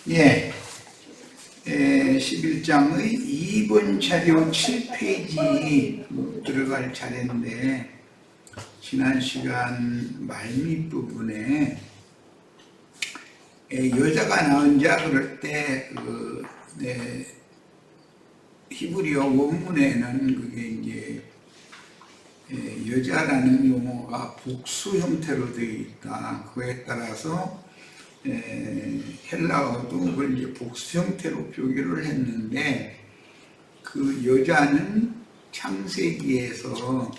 예, 11장의 2번 자료 7페이지 들어갈 차례인데, 지난 시간 말밑 부분에 여자가 낳은 자 그럴 때 히브리어 원문에는 그게 이제 여자라는 용어가 복수 형태로 되어 있다. 그에 따라서 헬라어도 그걸 이제 복수 형태로 표기를 했는데, 그 여자는 창세기에서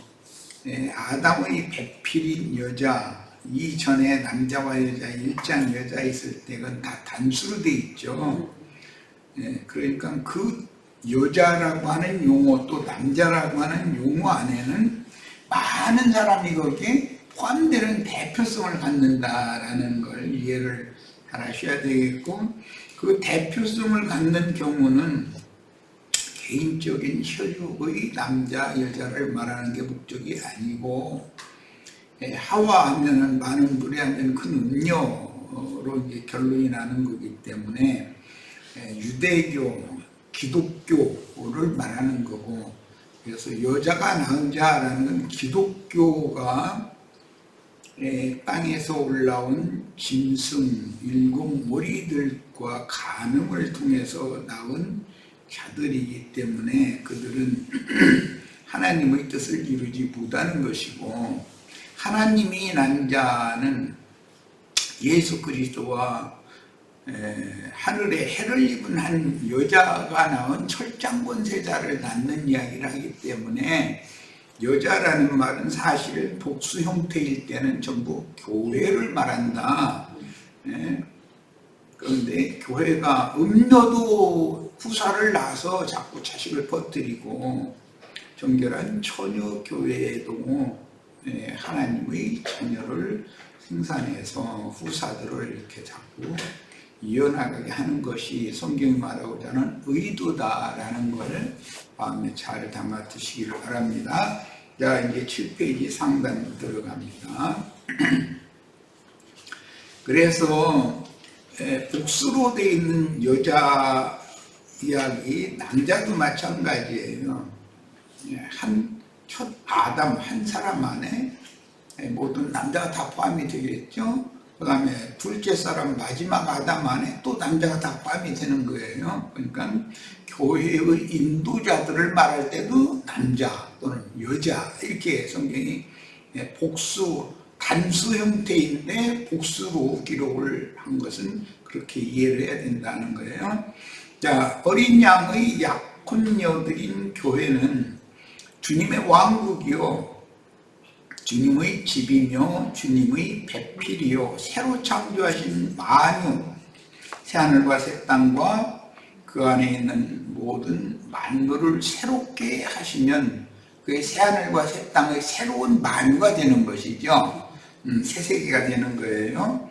아담의 배필인 여자, 이전에 남자와 여자, 일장 여자 있을 때는 다 단수로 되어 있죠. 그러니까 그 여자라고 하는 용어, 또 남자라고 하는 용어 안에는 많은 사람이 거기에 포함되는 대표성을 갖는다라는 걸 이해를 잘 하셔야 되겠고, 그 대표성을 갖는 경우는 개인적인 혈육의 남자, 여자를 말하는 게 목적이 아니고, 하와 하면은 많은 물에 앉은 큰 음료로 이제 결론이 나는 거기 때문에 유대교, 기독교를 말하는 거고, 그래서 여자가 낳은 자라는 건 기독교가 땅에서 올라온 짐승, 일곱 머리들과 간음을 통해서 낳은 자들이기 때문에 그들은 하나님의 뜻을 이루지 못하는 것이고, 하나님이 낳은 자는 예수 그리스도와 하늘에 해를 입은 한 여자가 낳은 철장권세자를 낳는 이야기를 하기 때문에, 여자라는 말은 사실 복수 형태일 때는 전부 교회를 말한다. 그런데 교회가 음녀도 후사를 낳아서 자꾸 자식을 퍼뜨리고, 정결한 처녀 교회에도 하나님의 자녀를 생산해서 후사들을 이렇게 자꾸 이어나가게 하는 것이 성경이 말하고자 하는 의도다라는 것을 마음에 잘 담아 두시기를 바랍니다. 자, 이제 7페이지 상단으로 들어갑니다. 그래서 복수로 되어 있는 여자 이야기, 남자도 마찬가지예요. 첫 아담 한 사람 안에 모든 남자가 다 포함이 되겠죠. 그 다음에 둘째 사람 마지막 아담 안에 또 남자가 다 포함이 되는 거예요. 그러니까 교회의 인도자들을 말할 때도 남자 또는 여자 이렇게 성경이 복수, 단수 형태인데 복수로 기록을 한 것은 그렇게 이해를 해야 된다는 거예요. 자, 어린 양의 약혼녀들인 교회는 주님의 왕국이요, 주님의 집이며 주님의 배필이요, 새로 창조하신 만유, 새하늘과 새 땅과 그 안에 있는 모든 만물을 새롭게 하시면 그게 새하늘과 새 땅의 새로운 만유가 되는 것이죠. 새 세계가 되는 거예요.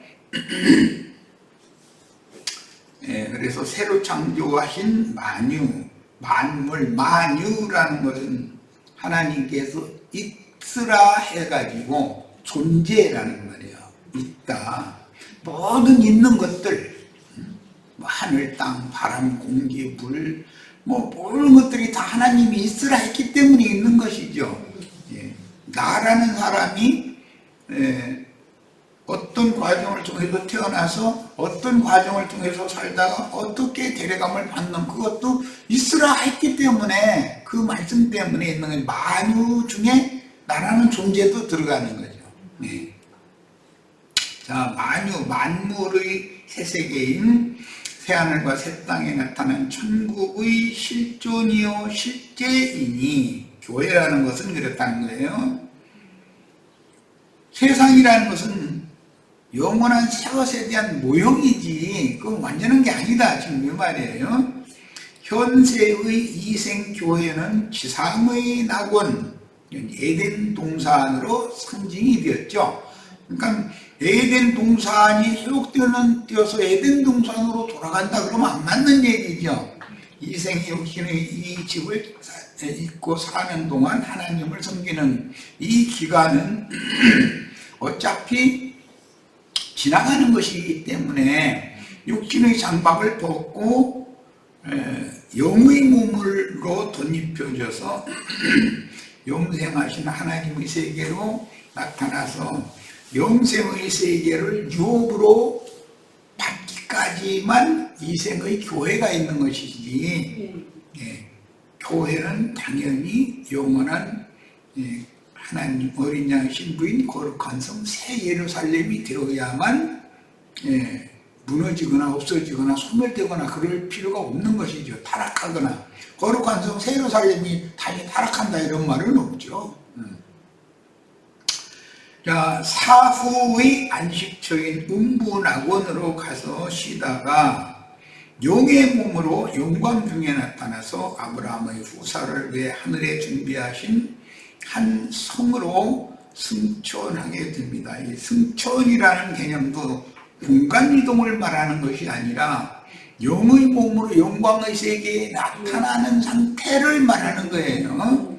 그래서 새로 창조하신 만유, 만물, 만유라는 것은 하나님께서 있으라 해가지고 존재라는 말이에요. 있다. 모든 있는 것들, 하늘, 땅, 바람, 공기, 물, 모든 것들이 다 하나님이 있으라 했기 때문에 있는 것이죠. 나라는 사람이 어떤 과정을 통해서 태어나서 어떤 과정을 통해서 살다가 어떻게 데려감을 받는, 그것도 있으라 했기 때문에, 그 말씀 때문에 있는 거예요. 만유 중에 나라는 존재도 들어가는 거죠. 자, 만유, 만물의 새 세계인 새하늘과 새 땅에 나타난 천국의 실존이요 실제이니, 교회라는 것은 그렇다는 거예요. 세상이라는 것은 영원한 새 것에 대한 모형이지, 그건 완전한 게 아니다, 지금 이 말이에요. 현세의 이생교회는 지상의 낙원, 에덴 동산으로 상징이 되었죠. 그러니까 에덴 동산이 회복되어서 에덴 동산으로 돌아간다 그러면 안 맞는 얘기죠. 이생이 역시는 이 집을 잊고 사는 동안 하나님을 섬기는 이 기간은 어차피 지나가는 것이기 때문에 육신의 장박을 벗고 영의 몸으로 덧입혀져서 영생하신 하나님의 세계로 나타나서 영생의 세계를 유업으로 받기까지만 이생의 교회가 있는 것이지, 교회는 당연히 영원한 하나님 어린 양 신부인 거룩한 성 새 예루살렘이 되어야만 무너지거나 없어지거나 소멸되거나 그럴 필요가 없는 것이죠. 타락하거나 거룩한 성 새 예루살렘이 타락한다 이런 말은 없죠. 자, 사후의 안식처인 음부낙원으로 가서 쉬다가 용의 몸으로 영광 중에 나타나서 아브라함의 후사를 위해 하늘에 준비하신 한 성으로 승천하게 됩니다. 이 승천이라는 개념도 공간 이동을 말하는 것이 아니라 영의 몸으로 영광의 세계에 나타나는 상태를 말하는 거예요.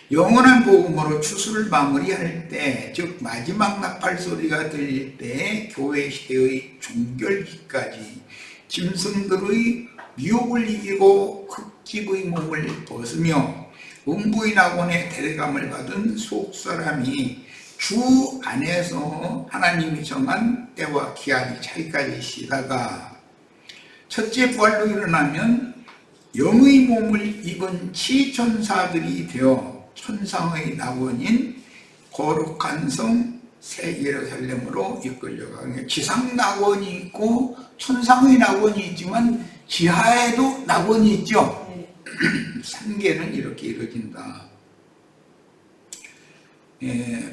영원한 복음으로 추수를 마무리할 때, 즉 마지막 나팔 소리가 들릴 때 교회 시대의 종결기까지 짐승들의 유혹을 이기고 흙집의 몸을 벗으며 음부의 낙원에 데려감을 받은 속사람이 주 안에서 하나님이 정한 때와 기한이 차기까지 쉬다가 첫째 부활로 일어나면 영의 몸을 입은 치천사들이 되어 천상의 낙원인 거룩한 성 새 예루살렘으로 이끌려가요. 지상 낙원이 있고 천상의 낙원이 있지만 지하에도 낙원이 있죠. 삼계는 이렇게 이루어진다.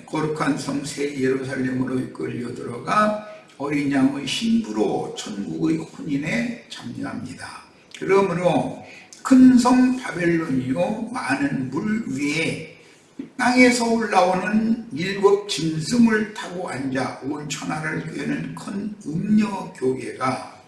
거룩한 성 새 예루살렘으로 이끌려 들어가 어린 양의 신부로 천국의 혼인에 참여합니다. 그러므로 큰 성 바벨론이요 많은 물 위에 땅에서 올라오는 7 짐승을 타고 앉아 온 천하를 꿰는 큰 음녀 교계가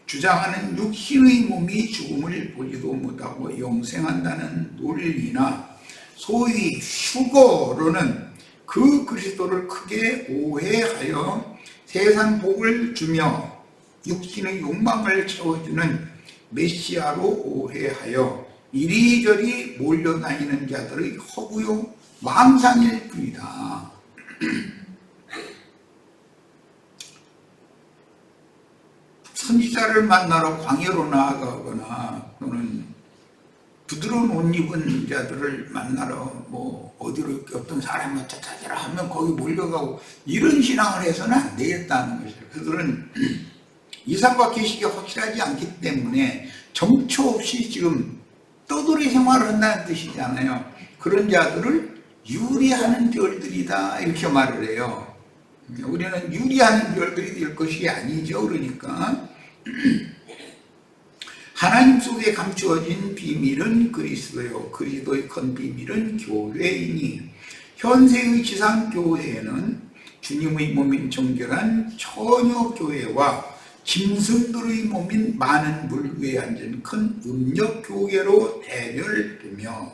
주장하는 육신의 몸이 죽음을 보지도 못하고 영생한다는 논리나 소위 휴거로는 그 그리스도를 크게 오해하여 세상 복을 주며 육신의 욕망을 채워주는 메시아로 오해하여 이리저리 몰려다니는 자들의 허구요 망상일 뿐이다. 선지자를 만나러 광야로 나아가거나 또는 부드러운 옷 입은 자들을 만나러 어디로 어떤 사람을 찾아라 하면 거기 몰려가고 이런 신앙을 해서는 안 되겠다는 것이에요. 그들은 이삭과 계시가 확실하지 않기 때문에 정처 없이 지금 떠돌이 생활을 한다는 뜻이잖아요. 그런 자들을 유리하는 별들이다 이렇게 말을 해요. 우리는 유리하는 별들이 될 것이 아니죠. 그러니까 하나님 속에 감추어진 비밀은 그리스도요 그리스도의 큰 비밀은 교회이니 현세의 지상교회에는 주님의 몸인 정결한 처녀교회와 짐승들의 몸인 많은 물 위에 앉은 큰 음력교계로 대별되며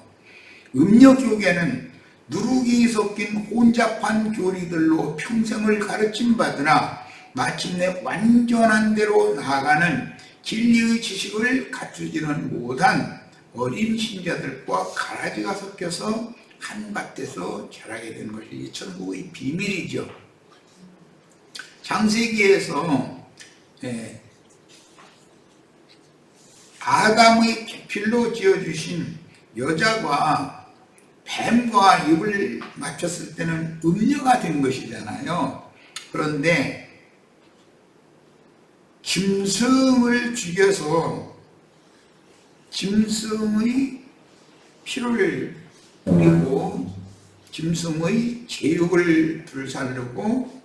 음력교계는 누룩이 섞인 혼잡한 교리들로 평생을 가르침 받으나 마침내 완전한 대로 나아가는 진리의 지식을 갖추지는 못한 어린 신자들과 가라지가 섞여서 한 밭에서 자라게 되는 것이 천국의 비밀이죠. 창세기에서 아담의 필로 지어주신 여자가 뱀과 입을 맞췄을 때는 음녀가 된 것이잖아요. 그런데 짐승을 죽여서 짐승의 피를 뿌리고 짐승의 제육을 불사르고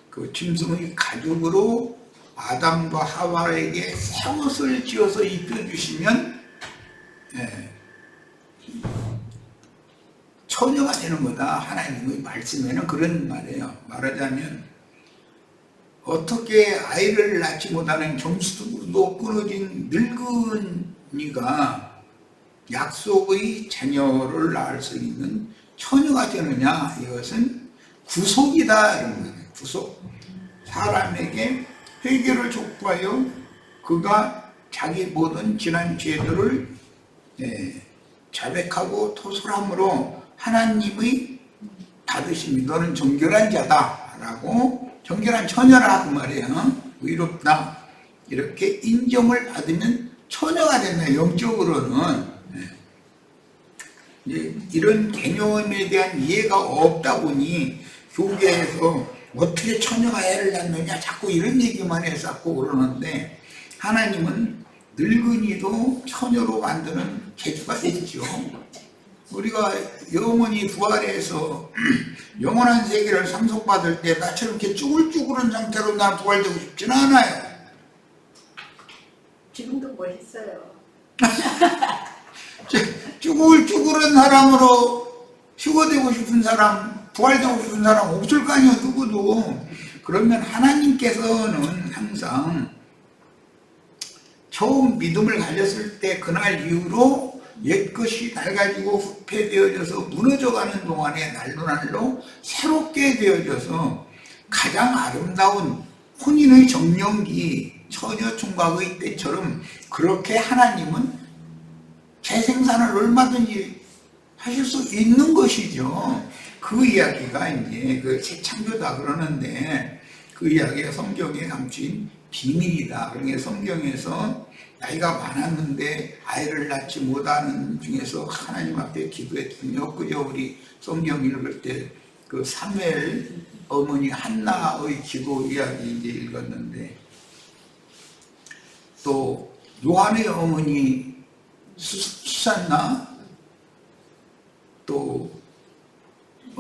그 짐승의 가죽으로 아담과 하와에게 새 옷을 지어서 입혀주시면 처녀가 되는 거다. 하나님의 말씀에는 그런 말이에요. 말하자면 어떻게 아이를 낳지 못하는 경수도 끊어진 늙은이가 약속의 자녀를 낳을 수 있는 처녀가 되느냐, 이것은 구속이다 이런 거예요. 구속. 사람에게 회개를 촉구하여 그가 자기 모든 지난 죄들을 자백하고 토설함으로 하나님의 받으심이 너는 정결한 자다 라고, 정결한 처녀라 그 말이에요. 의롭다 이렇게 인정을 받으면 처녀가 된다. 영적으로는 이런 개념에 대한 이해가 없다 보니 교계에서 어떻게 처녀가 애를 낳느냐 자꾸 이런 얘기만 해서 자꾸 그러는데, 하나님은 늙은이도 처녀로 만드는 재주가 있죠. 우리가 영원히 부활해서 영원한 세계를 상속받을 때 나처럼 이렇게 쭈글쭈글한 상태로 나 부활되고 싶지는 않아요. 지금도 멋있어요. 쭈글쭈글한 사람으로 휴거되고 싶은 사람, 부활되고 싶은 사람 없을 거 아니에요, 누구도. 그러면 하나님께서는 항상 처음 믿음을 가졌을 때 그날 이후로 옛것이 낡아지고 후패되어져서 무너져가는 동안에 날로 새롭게 되어져서 가장 아름다운 혼인의 정령기 처녀 총각의 때처럼 그렇게 하나님은 재생산을 얼마든지 하실 수 있는 것이죠. 그 이야기가 이제 그 새창조다 그러는데, 그 이야기가 성경에 감춘 비밀이다. 그러니까 성경에서 나이가 많았는데 아이를 낳지 못하는 중에서 하나님 앞에 기도했더니, 그저 우리 성경 읽을 때 그 사무엘 어머니 한나의 기도 이야기 이제 읽었는데, 또 요한의 어머니 수산나, 또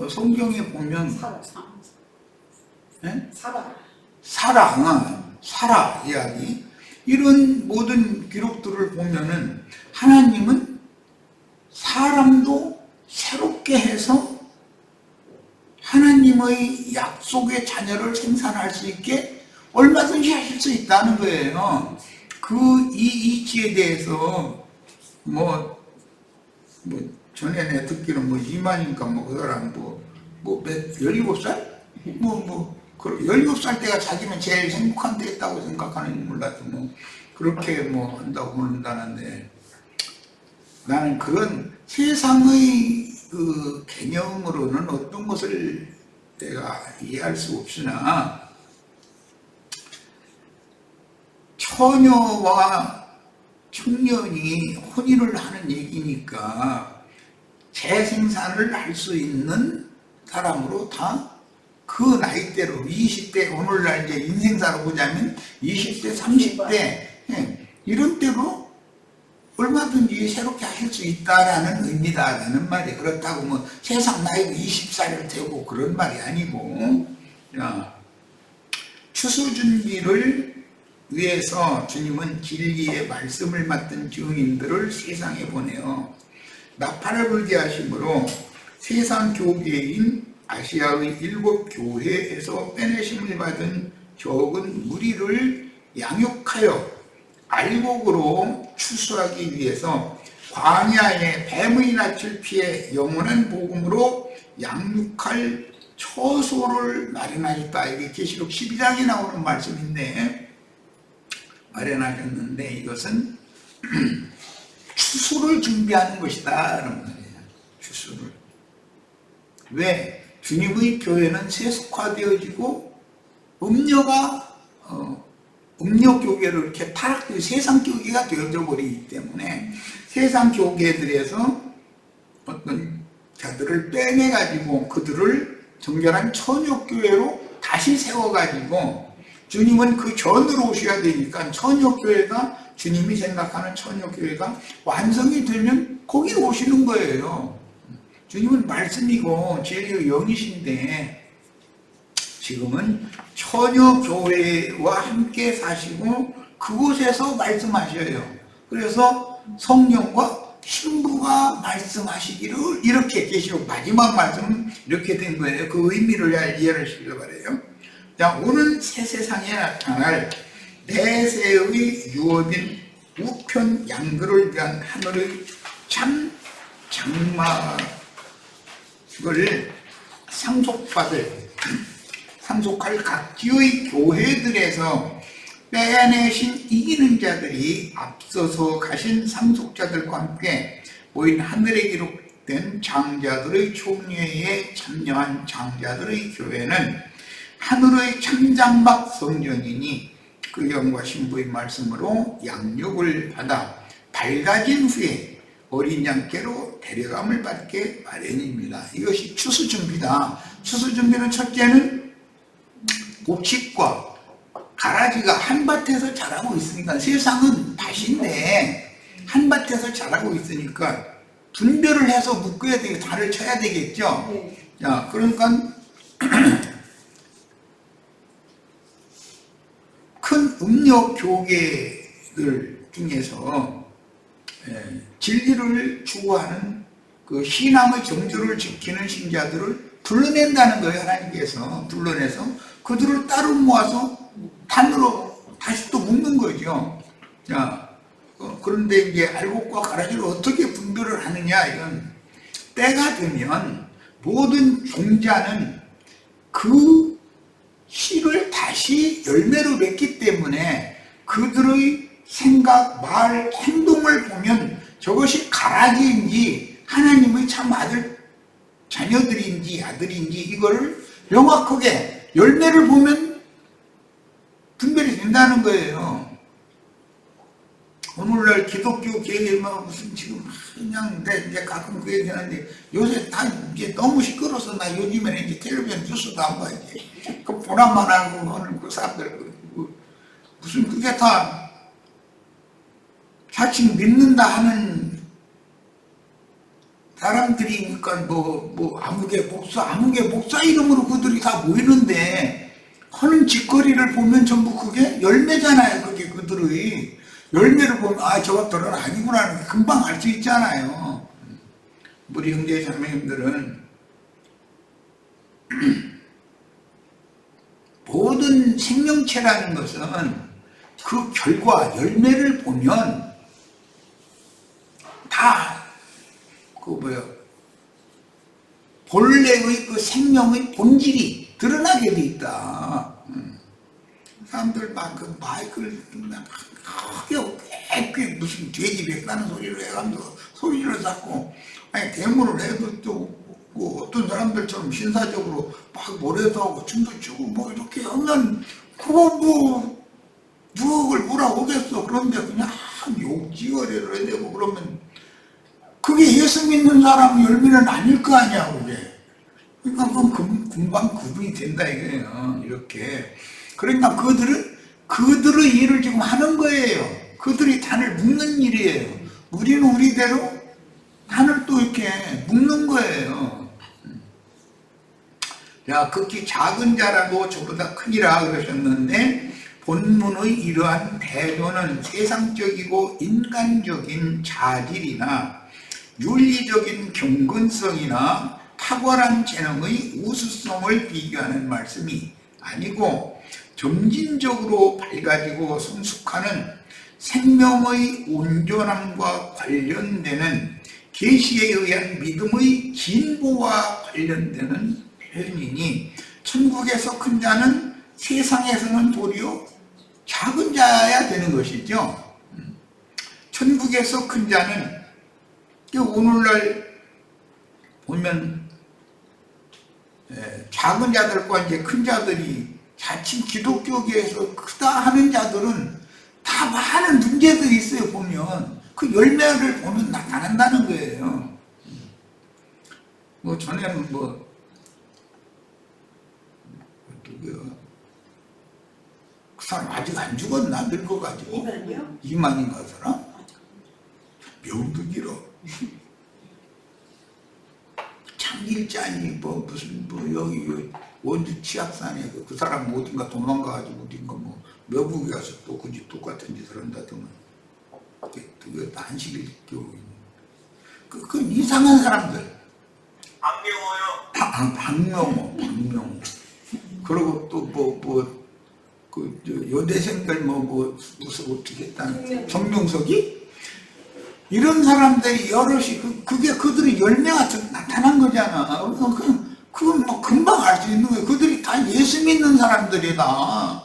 성경에 보면 사라 이야기, 이런 모든 기록들을 보면은 하나님은 사람도 새롭게 해서 하나님의 약속의 자녀를 생산할 수 있게 얼마든지 하실 수 있다는 거예요. 그 이 이치에 대해서 전에 내 듣기로는 이만인가 그 사람 17살? 17살 때가 자기는 제일 행복한 때였다고 생각하는지 몰라도 그렇게 한다고 그런다는데, 나는 그런 세상의 그 개념으로는 어떤 것을 내가 이해할 수 없으나, 처녀와 청년이 혼인을 하는 얘기니까 재생산을 할 수 있는 사람으로 다 그 나이대로 20대, 오늘날 이제 인생사로 보자면 20대, 30대 이런 때로 얼마든지 새롭게 하실 수 있다라는 의미다라는 말이, 그렇다고 세상 나이가 20살을 되고 그런 말이 아니고, 추수 준비를 위해서 주님은 진리의 말씀을 맡은 증인들을 세상에 보내어 나팔을 불게 하심으로 세상 교계인 아시아의 7교회에서 빼내심을 받은 적은 무리를 양육하여 알곡으로 추수하기 위해서 광야의 뱀의 낯을 피해 영원한 복음으로 양육할 처소를 마련하셨다. 이게 계시록 12장에 나오는 말씀인데, 마련하셨는데 이것은 추수를 준비하는 것이다 라는 말이에요. 추수를. 왜? 주님의 교회는 세속화되어지고 음녀가 음녀 교계를 이렇게 타락되어 세상 교계가 되어져 버리기 때문에 세상 교계들에서 어떤 자들을 빼내가지고 그들을 정결한 처녀교회로 다시 세워가지고, 주님은 그 전으로 오셔야 되니까 처녀교회가, 주님이 생각하는 처녀교회가 완성이 되면 거기로 오시는 거예요. 주님은 말씀이고 진리의 영이신데 지금은 처녀교회와 함께 사시고 그곳에서 말씀하셔요. 그래서 성령과 신부가 말씀하시기를, 이렇게 계시록 마지막 말씀은 이렇게 된 거예요. 그 의미를 이해를 시키길 바래요. 자, 오는 새 세상에 나타날 내세의 유업인 우편 양들을 위한 하늘의 참 장막을 상속할 각지의 교회들에서 빼내신 이기는 자들이 앞서서 가신 상속자들과 함께 모인 하늘에 기록된 장자들의 총회에 참여한 장자들의 교회는 하늘의 천장박 성전이니 그 영과 신부의 말씀으로 양육을 받아 밝아진 후에 어린 양께로 데려감을 받게 마련입니다. 이것이 추수준비다. 추수준비는 첫째는 곡식과 가라지가 한밭에서 자라고 있으니까, 세상은 밭인데 한밭에서 자라고 있으니까 분별을 해서 묶어야 되고 달을 쳐야 되겠죠. 네. 자, 그러니까 큰 음력 교계들 중에서 진리를 추구하는 그 신앙의 정조를 지키는 신자들을 불러낸다는 거예요. 하나님께서 불러내서 그들을 따로 모아서 단으로 다시 또 묶는 거죠. 자, 그런데 이제 알곡과 가라지를 어떻게 분별을 하느냐, 이건 때가 되면 모든 종자는 그 씨를 다시 열매로 맺기 때문에 그들의 생각, 말, 행동을 보면 저것이 가라지인지 하나님의 참 자녀들인지 아들인지 이거를 명확하게 열매를 보면 분별이 된다는 거예요. 오늘날 기독교 계열만 무슨 지금 그냥 이제 가끔 그 얘기 하는데 요새 다 이제 너무 시끄러워서 나 요즘에는 이제 텔레비전 뉴스도 안 봐. 이제 그 보라만 하고 하는 그 사람들 무슨 그게 다 자칭 믿는다 하는 사람들이니까 아무개 목사 이름으로 그들이 다 모이는데 하는 짓거리를 보면 전부 그게 열매잖아요. 그게 그들의 열매를 보면 저것들은 아니구나 하는 게 금방 알 수 있잖아요. 우리 형제 자매님들은 모든 생명체라는 것은 그 결과 열매를 보면 다 본래의 그 생명의 본질이 드러나게 돼 있다. 사람들 막 그 마이크를 크게 무슨 돼지 뱉다는 소리를 해가지고 소리를 쌓고, 아니 대문을 해도 또 어떤 사람들처럼 신사적으로 막 노래도 하고 춤도 추고 뭐 이렇게 하면 그거 누구를 뭐라 오겠어. 그런데 그냥 욕지거리를 해야 되고 그러면 그게 예수 믿는 사람 열매는 아닐 거 아니야, 그게. 그러니까 그건 금방 구분이 된다 이거예요. 이렇게. 그러니까 그들의 일을 지금 하는 거예요. 그들이 단을 묶는 일이에요. 우리는 우리대로 단을 또 이렇게 묶는 거예요. 자, 극히 작은 자라도 저보다 크니라 그러셨는데, 본문의 이러한 태도는 세상적이고 인간적인 자질이나 윤리적인 경건성이나 탁월한 재능의 우수성을 비교하는 말씀이 아니고 점진적으로 밝아지고 성숙하는 생명의 온전함과 관련되는 계시에 의한 믿음의 진보와 관련되는 표현이니, 천국에서 큰 자는 세상에서는 도리어 작은 자야 되는 것이죠. 천국에서 큰 자는 오늘날 보면 작은 자들과 이제 큰 자들이 자칭 기독교계에서 크다 하는 자들은 다 많은 문제들이 있어요. 보면 그 열매를 보면 나타난다는 거예요. 전에는 누구야? 그 사람 아직 안 죽었나? 늙어가지고. 이만이요? 이만인가 그 사람? 명도 길어. 창길자니 무슨 여기 원주 치악산에 그 사람 어딘가 도망가가지고 어딘가 외국에 가서 또 그 집 똑같은 짓을 한다더만. 그게 한식일 경우 그 이상한 사람들. 박명호. 그리고 또 여대생들 무슨 어떻게 했다는 정명석이 이런 사람들이 여럿이 그게 그들의 열매가 나타난 거잖아. 그 그건 뭐 금방 알 수 있는 거예요. 그들이 다 예수 믿는 사람들이다.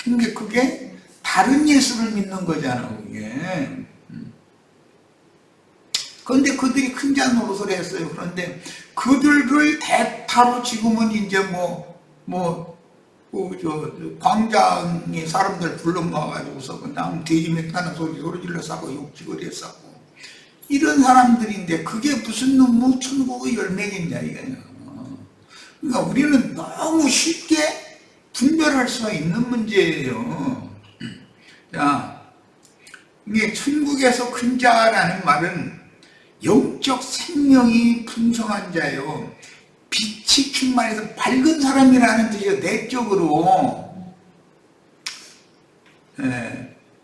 근데 그게 다른 예수를 믿는 거잖아, 그게. 그런데 그들이 큰 잔 노릇을 했어요. 그런데 그들을 대타로 지금은 이제 광장에 사람들 불러 모아가지고서 그냥 돼지 맥다는 소리 질러 싸고 욕지거리에 싸고 이런 사람들인데 그게 무슨 놈의 천국의 열매겠냐 이거냐. 그러니까 우리는 너무 쉽게 분별할 수가 있는 문제예요. 자, 이게 천국에서 큰 자라는 말은 영적 생명이 풍성한 자요, 빛이 충만해서 밝은 사람이라는 뜻이에요. 내적으로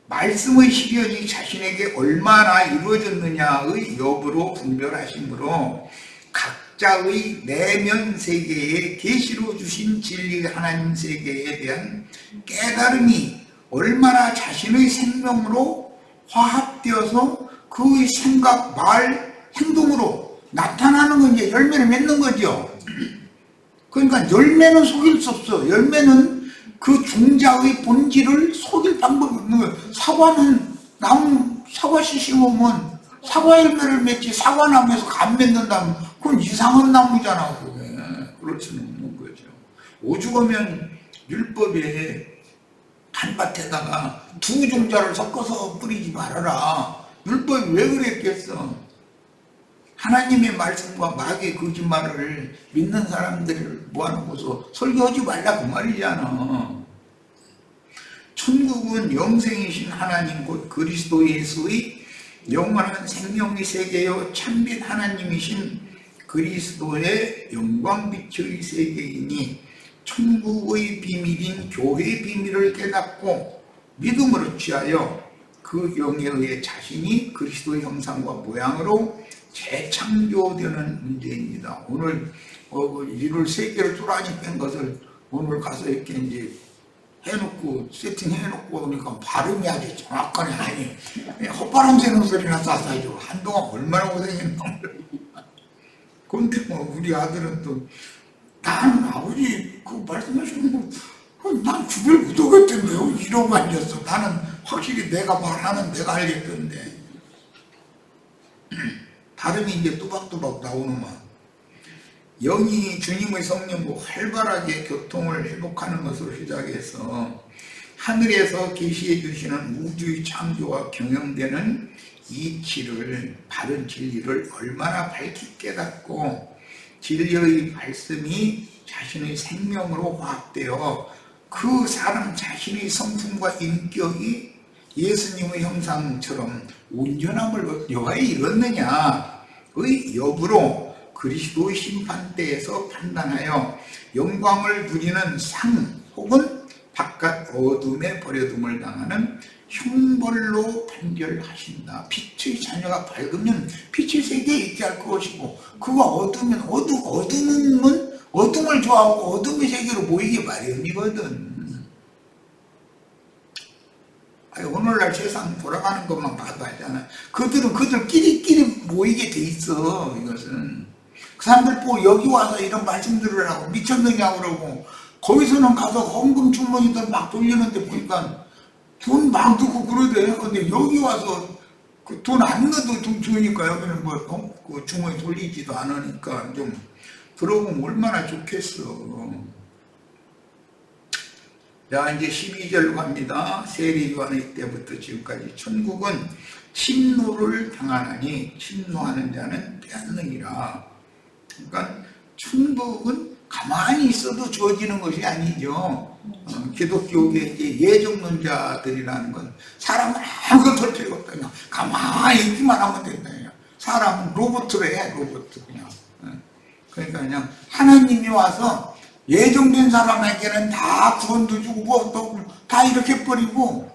말씀의 실현이 자신에게 얼마나 이루어졌느냐의 여부로 분별하시므로 각자의 내면 세계에 계시로 주신 진리 하나님 세계에 대한 깨달음이 얼마나 자신의 생명으로 화합되어서 그의 생각, 말, 행동으로 나타나는 건 이제 열매를 맺는 거죠. 그러니까 열매는 속일 수 없어. 열매는 그 종자의 본질을 속일 방법이 없는 거예요. 사과는 사과 씨 심으면 사과 열매를 맺지, 사과나무에서 감 맺는다면 그건 이상한 나무잖아. 그게. 그럴 수는 없는 거죠. 오죽하면 율법에 단밭에다가 두 종자를 섞어서 뿌리지 말아라. 율법이 왜 그랬겠어? 하나님의 말씀과 마귀의 거짓말을 믿는 사람들을 모아놓고서 설교하지 말라 그 말이잖아. 천국은 영생이신 하나님 곧 그리스도 예수의 영원한 생명의 세계요 참빛 하나님이신 그리스도의 영광빛의 세계이니 천국의 비밀인 교회의 비밀을 깨닫고 믿음으로 취하여 그 영에 의해 자신이 그리스도의 형상과 모양으로 재창조되는 문제입니다. 오늘 이를 세 개를 뚜라니 뺀 것을 오늘 가서 이렇게 이제 해놓고 세팅해놓고 그러니까 발음이 아주 정확하네. 아니 헛바람 새는 소리나 싸싸죠. 한동안 얼마나 고생했나. 그런데 우리 아들은 또 난 아버지 그 말씀하시는 거 난 구별 못하겠던데요. 이러고 앉았어. 나는 확실히 내가 말하는 내가 알겠던데. 발음이 이제 뚜박뚜박 나오는만. 영이 주님의 성령과 활발하게 교통을 회복하는 것으로 시작해서 하늘에서 계시해 주시는 우주의 창조와 경영되는 이치를, 바른 진리를 얼마나 밝히 깨닫고 진리의 말씀이 자신의 생명으로 화합되어 그 사람 자신의 성품과 인격이 예수님의 형상처럼 온전함을 여하에 이뤘느냐의 여부로 그리스도의 심판대에서 판단하여 영광을 누리는 상 혹은 바깥 어둠에 버려둠을 당하는 형벌로 판결하신다. 빛의 자녀가 밝으면 빛의 세계에 있게 할 것이고 그가 어두우면 어둠을 좋아하고 어둠의 세계로 모이기 마련이거든. 오늘날 세상 돌아가는 것만 봐도 알잖아. 그들은 그들끼리 모이게 돼 있어. 이것은 그 사람들 보고 여기 와서 이런 말씀 들으라고 미쳤느냐고 그러고 거기서는 가서 헌금 주머니들 막 돌리는데 보니까 돈 막 넣고 그러대. 근데 여기 와서 그 돈 안 넣어도 돈 주니까 여기는 그 주머니 돌리지도 않으니까 좀 들어보면 얼마나 좋겠어. 자, 이제 12절 갑니다. 세례 요한의 때부터 지금까지 천국은 침노를 당하나니 침노하는 자는 빼앗느니라. 그러니까 천국은 가만히 있어도 주어지는 것이 아니죠. 기독교계 이제 예정론자들이라는 건 사람은 아무것도 할 필요 없다. 그냥 가만히 있기만 하면 된다. 사람은 로봇으로 해, 로봇 그냥. 그러니까 그냥 하나님이 와서 예정된 사람에게는 다 구원도 주고 뭐 다 이렇게 버리고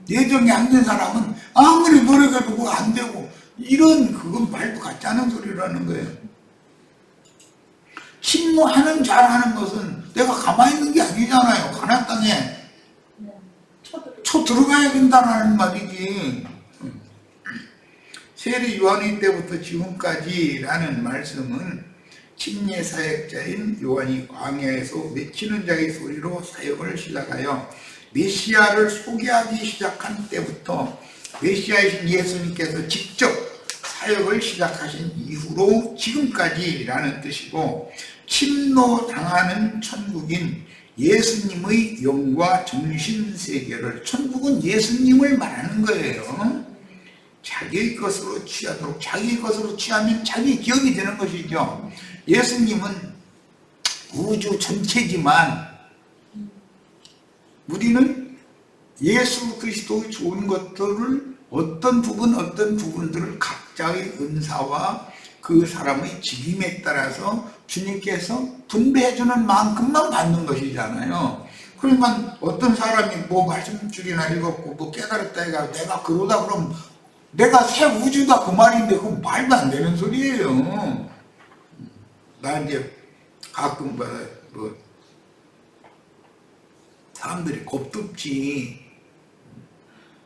예정이 안 된 사람은 아무리 노력해도 그거 안 되고 이런 그건 말도 같지 않은 소리라는 거예요. 침노하는 잘하는 것은 내가 가만히 있는 게 아니잖아요. 가나안 땅에 쳐 들어가야 된다는 말이지. 세례 요한의 때부터 지금까지라는 말씀은 침례 사역자인 요한이 광야에서 외치는 자의 소리로 사역을 시작하여 메시아를 소개하기 시작한 때부터 메시아이신 예수님께서 직접 사역을 시작하신 이후로 지금까지라는 뜻이고, 침노당하는 천국인 예수님의 영과 정신세계를, 천국은 예수님을 말하는 거예요. 자기의 것으로 취하도록, 자기의 것으로 취하면 자기 기업이 되는 것이죠. 예수님은 우주 전체지만 우리는 예수 그리스도의 좋은 것들을 어떤 부분들을 각자의 은사와 그 사람의 직임에 따라서 주님께서 분배해주는 만큼만 받는 것이잖아요. 그러니까 어떤 사람이 뭐 말씀줄이나 읽었고 뭐 깨달았다 해가 내가 그러다 그러면 내가 새 우주다 그 말인데 그건 말도 안 되는 소리예요. 나 이제 가끔 뭐 사람들이 겁덥지.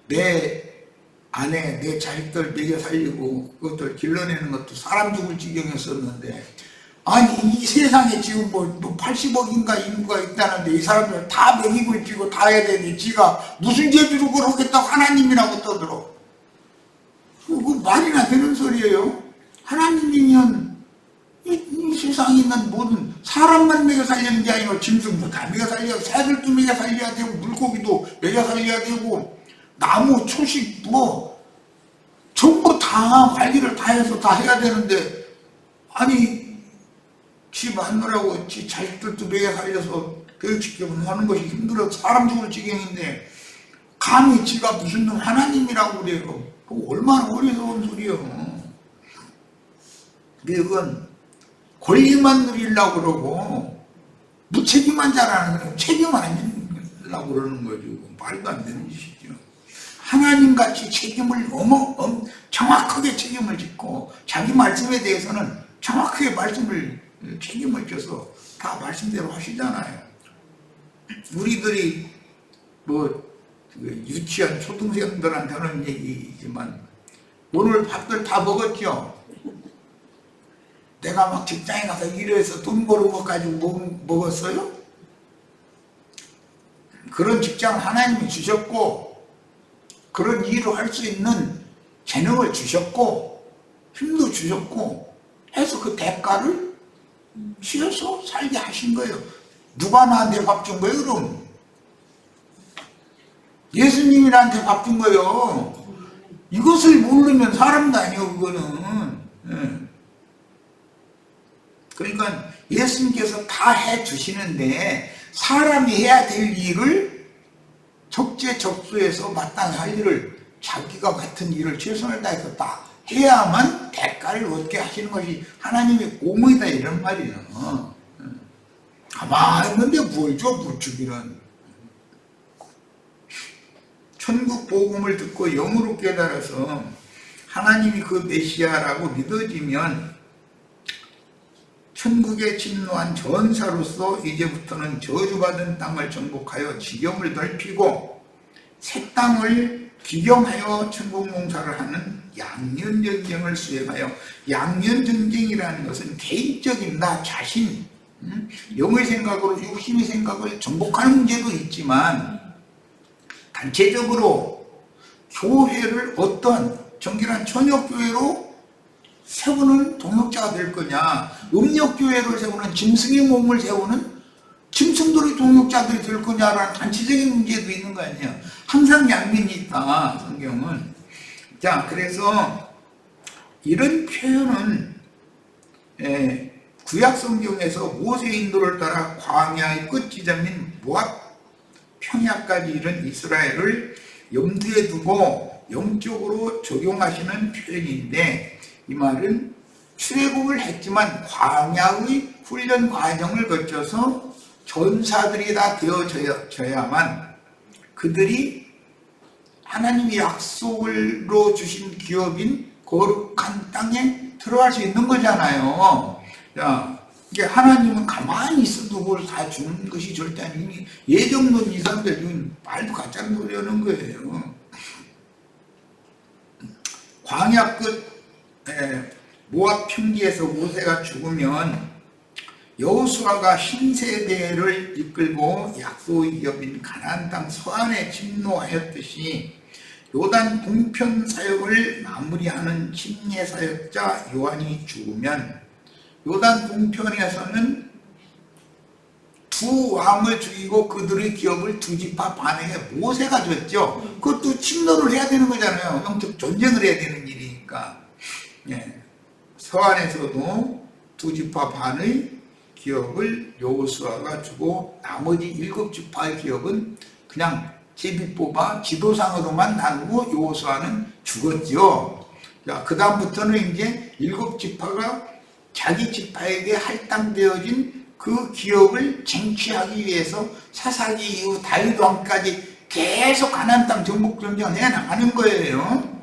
내 아내, 내 자식들 먹여 살리고 그것들 길러내는 것도 사람 죽을 지경이었었는데, 아니 이 세상에 지금 뭐 80억인가 인구가 있다는데 이 사람들 다 먹이고 입히고 다 해야 되는데 지가 무슨 재주로 그걸 하겠다고 하나님이라고 떠들어. 그거 말이나 되는 소리예요. 하나님이면 이 세상에 있는 모든 사람만 먹여 살리는 게 아니고 짐승도 다 먹여 살려야, 새들도 먹여 살려야 되고 물고기도 먹여 살려야 되고 나무, 초식 뭐 전부 다 관리를 다 해서 다 해야 되는데, 아니 지 마누라고 지 자식들도 먹여 살려서 교육시키고 하는 것이 힘들어서 사람 죽을 지경인데 감히 지가 무슨 놈 하나님이라고 그래요. 얼마나 어리석은 소리예요. 그건 권리만 누리려고 그러고 무책임한 자라는 거예요. 책임 아니려고 그러는 거죠. 말도 안 되는 짓이죠. 하나님같이 책임을 정확하게 책임을 짓고 자기 말씀에 대해서는 정확하게 책임을 져서 다 말씀대로 하시잖아요. 우리들이 뭐 유치한 초등생들한테는 얘기지만 오늘 밥들 다 먹었죠? 내가 막 직장에 가서 일해서 돈 벌은 것 가지고 먹었어요? 그런 직장 하나님이 주셨고 그런 일을 할 수 있는 재능을 주셨고 힘도 주셨고 해서 그 대가를 쉬어서 살게 하신 거예요. 누가 나한테 밥 준 거예요 그럼? 예수님이 나한테 밥 준 거예요. 이것을 모르면 사람도 아니에요 그거는. 그러니까 예수님께서 다 해주시는데 사람이 해야 될 일을 적재적소에서 마땅히 할 일을 자기가 같은 일을 최선을 다해서 다 해야만 대가를 얻게 하시는 것이 하나님의 공의다 이런 말이에요. 가만히 있는데 뭘 줘 부추기는. 천국 복음을 듣고 영으로 깨달아서 하나님이 그 메시아라고 믿어지면 천국에 침노한 전사로서 이제부터는 저주받은 땅을 정복하여 지경을 넓히고 새 땅을 기경하여 천국 농사를 하는 양면전쟁을 수행하여, 양면전쟁이라는 것은 개인적인 나 자신, 영의 생각으로 육신의 생각을 정복하는 문제도 있지만 단체적으로 교회를 어떤 정결한 천역교회로 세우는 동역자가 될 거냐, 음력교회를 세우는 짐승의 몸을 세우는 짐승들의 동역자들이 될 거냐라는 단체적인 문제도 있는 거 아니에요. 항상 양면이 있다 성경은. 자, 그래서 이런 표현은 구약 성경에서 모세 인도를 따라 광야의 끝지점인 모압 평야까지 이른 이스라엘을 염두에 두고 영적으로 적용하시는 표현인데, 이 말은 출애굽을 했지만 광야의 훈련 과정을 거쳐서 전사들이 다 되어져야만 그들이 하나님의 약속으로 주신 기업인 거룩한 땅에 들어갈 수 있는 거잖아요. 자, 이게 하나님은 가만히 있어도 그걸 다 주는 것이 절대 아니니 예정론 이 사람들 지금 말도 가짜는 소리 하는 거예요. 광야 끝 모압 평지에서 모세가 죽으면 여호수아가 신세대를 이끌고 약속의 기업인 가나안 땅 서안에 침노하였듯이 요단 동편 사역을 마무리하는 침례 사역자 요한이 죽으면 요단 동편에서는 두 왕을 죽이고 그들의 기업을 두 지파 반에게 모세가 줬죠. 그것도 침노를 해야 되는 거잖아요. 영적 전쟁을 해야 되는 일이니까. 예. 서안에서도 두 지파 반의 기업을 여호수아가 주고 나머지 7지파의 기업은 그냥 제비 뽑아 지도상으로만 나누고 여호수아는 죽었죠. 자, 그 다음부터는 이제 7지파가 자기 지파에게 할당되어진 그 기업을 쟁취하기 위해서 사사기 이후 다윗 왕까지 계속 가나안 땅 정복 전쟁을 해 나가는 거예요.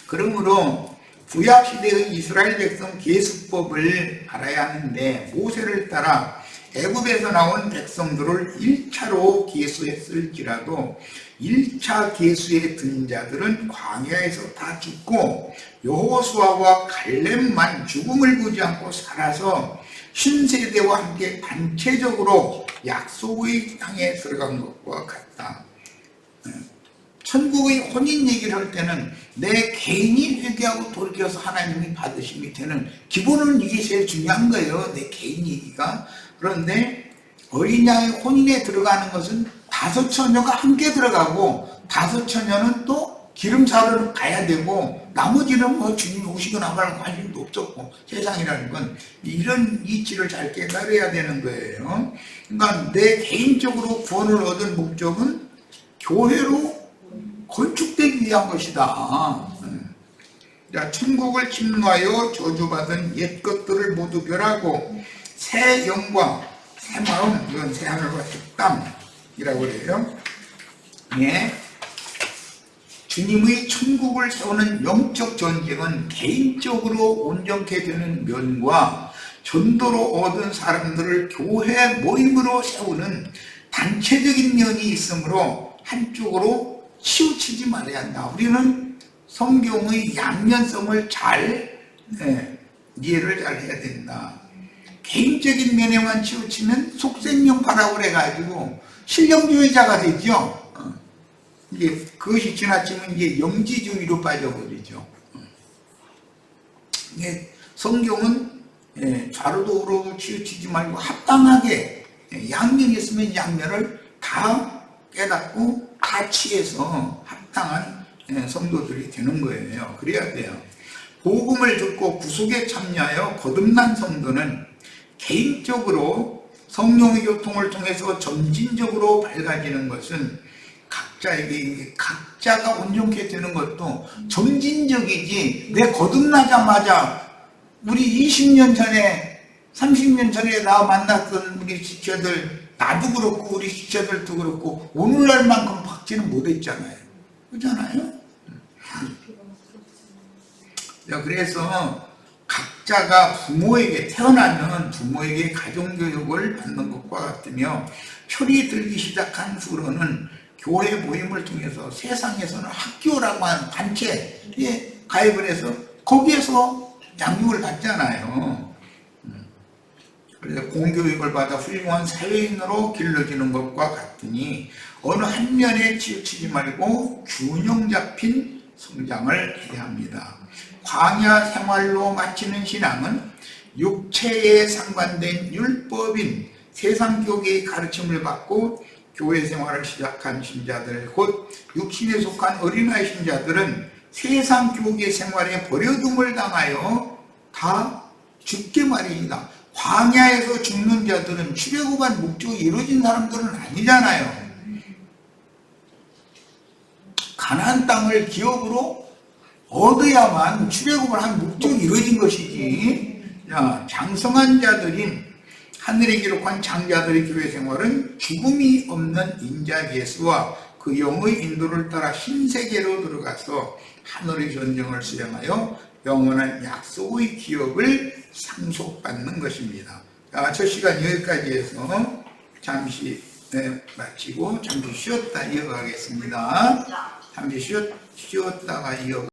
그러므로 구약 시대의 이스라엘 백성 계수법을 알아야 하는데 모세를 따라 애굽에서 나온 백성들을 1차로 계수했을지라도 1차 계수에 든 자들은 광야에서 다 죽고 여호수아와 갈렙만 죽음을 보지 않고 살아서 신세대와 함께 단체적으로 약속의 땅에 들어간 것과 같다. 천국의 혼인 얘기를 할 때는 내 개인이 회개하고 돌이켜서 하나님이 받으심이 되는 기본은 이게 제일 중요한 거예요. 내 개인 얘기가. 그런데 어린 양의 혼인에 들어가는 것은 5 처녀가 함께 들어가고 5 처녀는 또 기름 사러 가야 되고 나머지는 뭐 주님 오시거나 말고 관심도 없었고 세상이라는 건 이런 이치를 잘 깨달아야 되는 거예요. 그러니까 내 개인적으로 구원을 얻은 목적은 교회로 건축되기 위한 것이다. 자, 천국을 침노하여 저주받은 옛 것들을 모두 멸하고 새 영과 새 마음, 이건 새 하늘과 새 땅이라고 그래요. 예. 주님의 천국을 세우는 영적 전쟁은 개인적으로 온전케 되는 면과 전도로 얻은 사람들을 교회 모임으로 세우는 단체적인 면이 있으므로 한쪽으로 치우치지 말아야 한다. 우리는 성경의 양면성을 잘 이해를 잘 해야 된다. 개인적인 면에만 치우치면 속생명파라고 그래가지고 실력주의자가 되죠. 이게 그것이 지나치면 이제 영지주의로 빠져버리죠. 이게 성경은 좌로도 우로도 치우치지 말고 합당하게 양면이 있으면 양면을 다 깨닫고 다 취해서 합당한 성도들이 되는 거예요. 그래야 돼요. 복음을 듣고 구속에 참여하여 거듭난 성도는 개인적으로 성령의 교통을 통해서 점진적으로 밝아지는 것은 각자에게 각자가 온전케 되는 것도 점진적이지 내 거듭나자마자 우리 20년 전에 30년 전에 나 만났던 우리 지체들 나도 그렇고 우리 지체들도 그렇고 오늘날만큼 박지는 못했잖아요. 그렇잖아요. 그래서 각자가 부모에게 태어나면 부모에게 가정교육을 받는 것과 같으며 철이 들기 시작한 후로는 교회 모임을 통해서 세상에서는 학교라고 하는 단체에 가입을 해서 거기에서 양육을 받잖아요. 그래서 공교육을 받아 훌륭한 사회인으로 길러지는 것과 같으니 어느 한 면에 치우치지 말고 균형 잡힌 성장을 해야 합니다. 광야 생활로 마치는 신앙은 육체에 상관된 율법인 세상 교계의 가르침을 받고 교회 생활을 시작한 신자들, 곧 육신에 속한 어린아이 신자들은 세상 교계 생활에 버려둠을 당하여 다 죽게 마련이다. 광야에서 죽는 자들은 출애굽한 목적이 이루어진 사람들은 아니잖아요. 가나안 땅을 기업으로 얻어야만 출애굽을 한 목적이 이루어진 것이지. 자, 장성한 자들인 하늘에 기록한 장자들의 교회 생활은 죽음이 없는 인자 예수와 그 영의 인도를 따라 신세계로 들어가서 하늘의 전쟁을 수행하여 영원한 약속의 기업을 상속받는 것입니다. 자, 첫 시간 여기까지 해서 잠시 마치고 잠시 쉬었다 이어가겠습니다. 잠시 쉬었다가 이어가